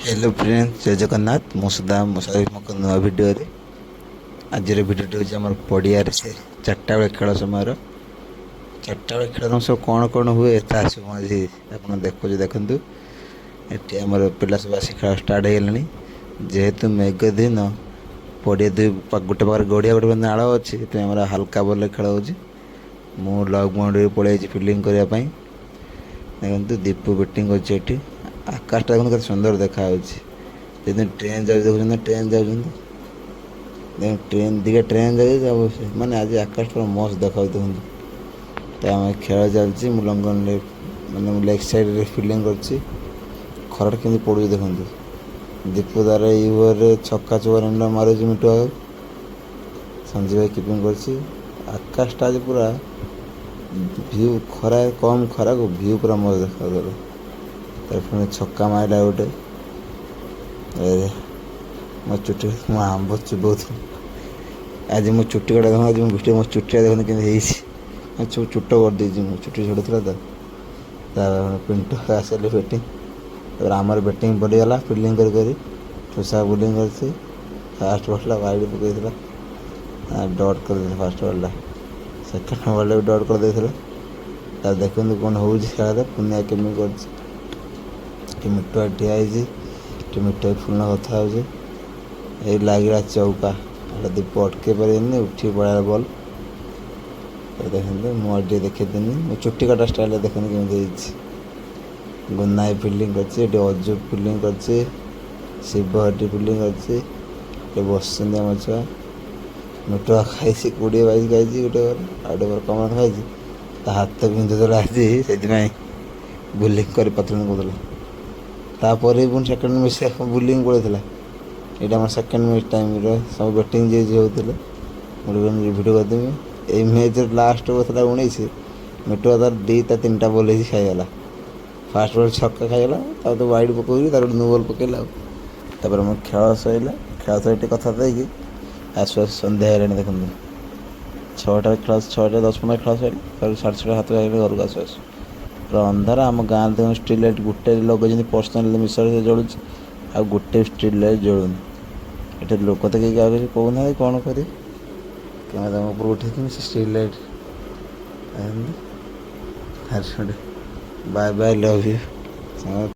Hello friends, जय जगन्नाथ। मो सुदाम मो नुआ भिडियो आज भिडियो हूँ पड़िया चार्टा बेले खेल समय चार्टा बेले खेल सब कौन कौन हुए सब आज आप देखु देखु ये आम पिला सब आस खेल स्टार्ट हो जेहेतु मेघ दिन पड़िया दुई गोटे पाखे गड़िया गोटे नाल अच्छी हाल्का बल खेल हो लग बाउंड्री पलि फिल्डिंग करने देखो दीपू बैटिंग अच्छी आकाशटा देखो केते सुंदर देखा ट्रेन जाऊँ ट्रेन जाऊँ ट्रेन दिखे ट्रेन जाऊँ माने आज आकाश पूरा मस्त देखा देखते तो आम खेल चलती लंगन माने लेग साइड फिल्डिंग कर खराट केमी पड़ू देखो दीपू दार यूर छक्का चौका रन मारूँ मिटू आग संजीव भाई किपिंग कर आकाशटा आज पूरा भ्यू खरा कम खरा को भ्यू पूरा मस्त देखा पुणी छक्का मारला गोटे मो चुटी मो आंब चुबौत आज मो चुटी कटा देख आज भिडियो मो चुटिया देखते कि सब चुट करदे मो चुटी छोड़ा तो पिंटू आसले बैटिंग आमर बैटिंग पड़गला फिल्डिंग कर ठोसा बोलिंग कर फास्ट बॉल वाइड पकईला डट कर फास्ट बॉल सेकेंड बॉल भी डट कर देखते कौन हो खेल पुनिया केमी कर मिटुआ ठिया मिटुआ फुल कथा हो लगे चौका दीप अटके पारे उठी पड़ा बल देखते मुझे देखेदेनी मो चुटी कटा स्टाइल देखते कमी गुन्ना फिल्डिंग कर अजू फिल्डिंग कर शिव हटी फिल्डिंग कर बस आम छुआ मिटुआ खाई 20-22 खाई गोटे गोटे कमर खाई हाथ बिंधुला आज से बुलिंग कर पत्नी कौन तापर पुणी सेकेंड मैच बुलिंग पड़ेगा यहाँ आम सेकेंड मैच टाइम सब बैटिंग जी होते भिडियो करदेवी ये मैच लास्ट था 19 मिटुआ तार 2-3टा बॉल खाईगला फास्ट बॉल छक्का खाईगला तो वाइड पकड़ तार नो बॉल पकड़ा मोर खेल सैला खेल सही कथा कि आसु आसु सन्ध्या है देखते 6टा खेल 6टा 10-15 खेल सैला 6:30 घर को आसु आसु पूरा अंधार आम गाँव देख स्ट्रीट लाइट गोटे लगे पर्सनाल मिसर से जलूँ आ गोटे स्ट्रीट लाइट जलूनी ये लोक तो कहीं क्या कहना कौन कर ऊपर उठे street light bye bye love you.